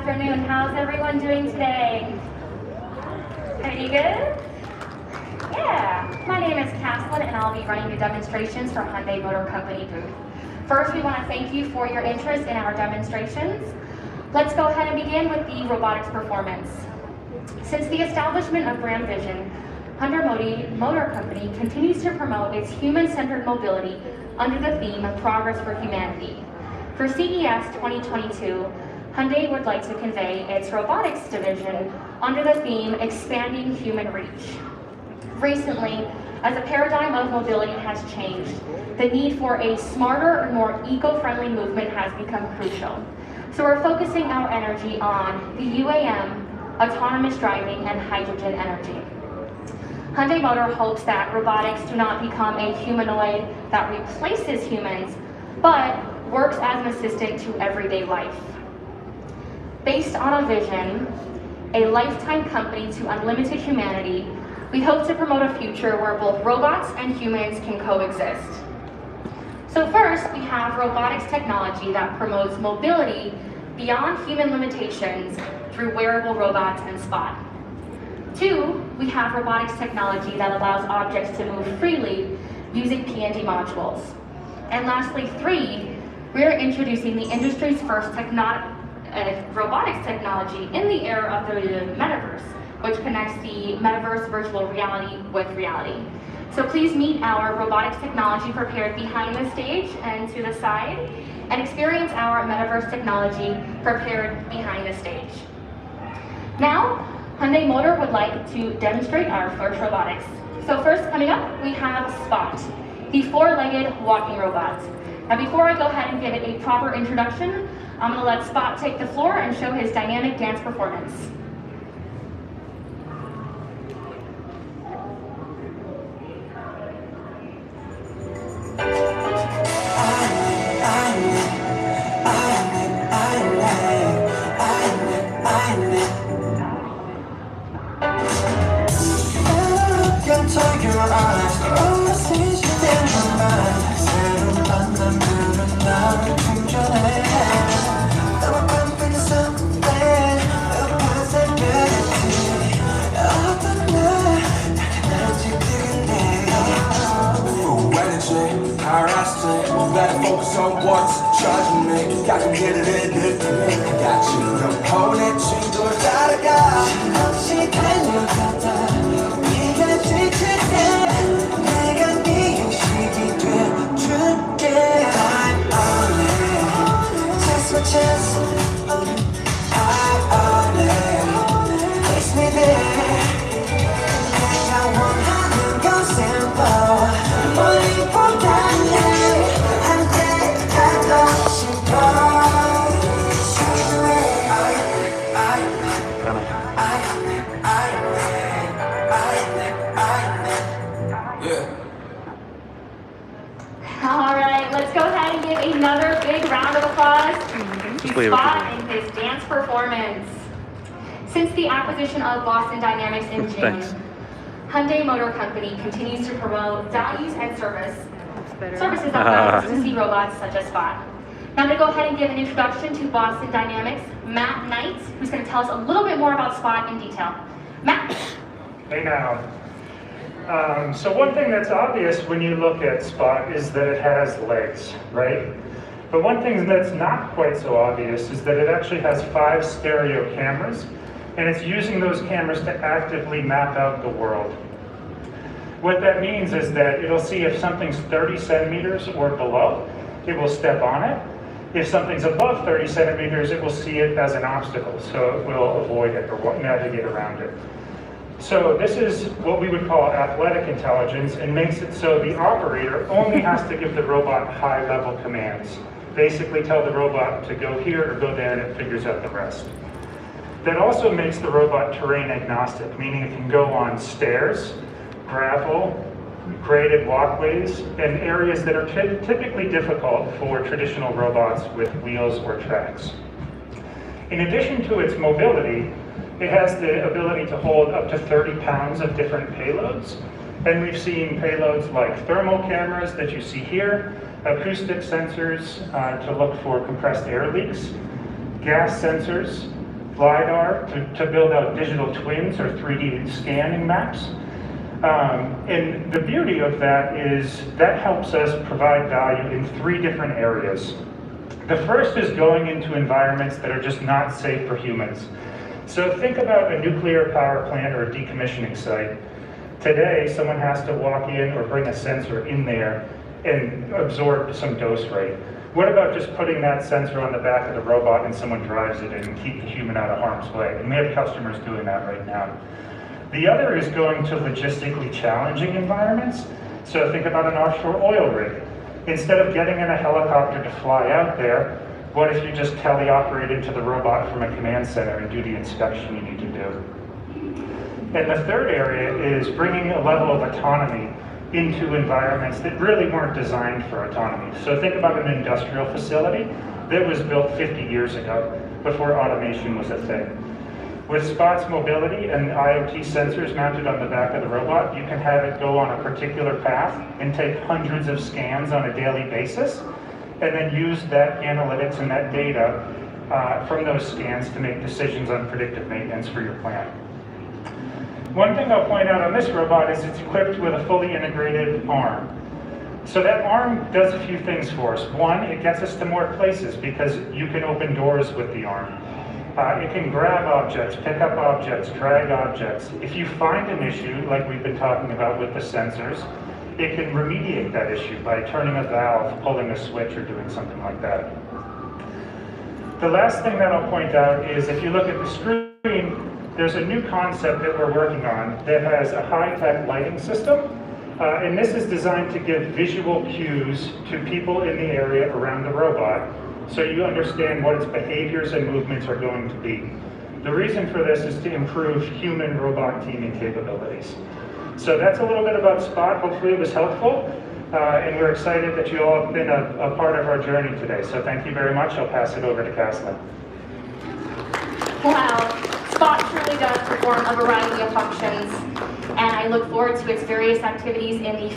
afternoon. How's everyone doing today? Pretty good? Yeah. My name is Caslin and I'll be running the demonstrations for Hyundai Motor Company booth. First, we want to thank you for your interest in our demonstrations. Let's go ahead and begin with the robotics performance. Since the establishment of Brand Vision, Hyundai Motor Company continues to promote its human-centered mobility under the theme of Progress for Humanity. For CES 2022, Hyundai would like to convey its robotics division under the theme Expanding Human Reach. Recently, as the paradigm of mobility has changed, the need for a smarter and more eco-friendly movement has become crucial. So we're focusing our energy on the UAM, autonomous driving, and hydrogen energy. Hyundai Motor hopes that robotics do not become a humanoid that replaces humans, but works as an assistant to everyday life. Based on a vision, a lifetime company to unlimited humanity, we hope to promote a future where both robots and humans can coexist. So first, we have robotics technology that promotes mobility beyond human limitations through wearable robots and Spot. 2, we have robotics technology that allows objects to move freely using PND modules. And lastly, 3, we are introducing the industry's first robotics technology in the era of the metaverse, which connects the metaverse virtual reality with reality. So please meet our robotics technology prepared behind the stage and to the side, and experience our metaverse technology prepared behind the stage. Now, Hyundai Motor would like to demonstrate our first robotics. So first, coming up, we have Spot, the 4-legged walking robot. Now before I go ahead and give it a proper introduction, I'm going to let Spot take the floor and show his dynamic dance performance. Better focus on what's charging me. I can get it in if I got you. Don't hold it, 친구를 따라가. 없이 달려가다 네가 지칠 때 내가 네 휴식이 돼줄게. I'm on it, just my chance. I own it, kiss me there. 내가 원하는 건 simple, 머리보다는 Alright, let's go ahead and give another big round of applause to Spot and his dance performance. Since the acquisition of Boston Dynamics in June, Hyundai Motor Company continues to promote values and services that allow us to see robots such as Spot. Now I'm going to go ahead and give an introduction to Boston Dynamics, Matt Knight, who's going to tell us a little bit more about Spot in detail. Matt? Hey now. So one thing that's obvious when you look at Spot is that it has legs, right? But one thing that's not quite so obvious is that it actually has 5 stereo cameras, and it's using those cameras to actively map out the world. What that means is that it'll see if something's 30 centimeters or below, it will step on it. If something's above 30 centimeters, it will see it as an obstacle, so it will avoid it or navigate around it. So this is what we would call athletic intelligence, and makes it so the operator only has to give the robot high-level commands. Basically tell the robot to go here or go there, and it figures out the rest. That also makes the robot terrain agnostic, meaning it can go on stairs, gravel, graded walkways, and areas that are typically difficult for traditional robots with wheels or tracks. In addition to its mobility, it has the ability to hold up to 30 pounds of different payloads. And we've seen payloads like thermal cameras that you see here, acoustic sensors to look for compressed air leaks, gas sensors, LiDAR to build out digital twins or 3D scanning maps. And the beauty of that is that helps us provide value in 3 different areas. The first is going into environments that are just not safe for humans. So think about a nuclear power plant or a decommissioning site. Today, someone has to walk in or bring a sensor in there and absorb some dose rate. What about just putting that sensor on the back of the robot and someone drives it in and keep the human out of harm's way? And we have customers doing that right now. The other is going to logistically challenging environments. So think about an offshore oil rig. Instead of getting in a helicopter to fly out there, what if you just teleoperate into the robot from a command center and do the inspection you need to do? And the third area is bringing a level of autonomy into environments that really weren't designed for autonomy. So think about an industrial facility that was built 50 years ago, before automation was a thing. With Spot's mobility and IoT sensors mounted on the back of the robot, you can have it go on a particular path and take hundreds of scans on a daily basis, and then use that analytics and that data from those scans to make decisions on predictive maintenance for your plant. One thing I'll point out on this robot is it's equipped with a fully integrated arm. So that arm does a few things for us. One, it gets us to more places because you can open doors with the arm. It can grab objects, pick up objects, drag objects. If you find an issue, like we've been talking about with the sensors, it can remediate that issue by turning a valve, pulling a switch, or doing something like that. The last thing that I'll point out is if you look at the screen, there's a new concept that we're working on that has a high-tech lighting system. And this is designed to give visual cues to people in the area around the robot, so you understand what its behaviors and movements are going to be. The reason for this is to improve human-robot teaming capabilities. So that's a little bit about Spot. Hopefully it was helpful, and we're excited that you all have been a part of our journey today. So thank you very much. I'll pass it over to Kathleen. Wow, Spot truly does perform a variety of functions, and I look forward to its various activities in the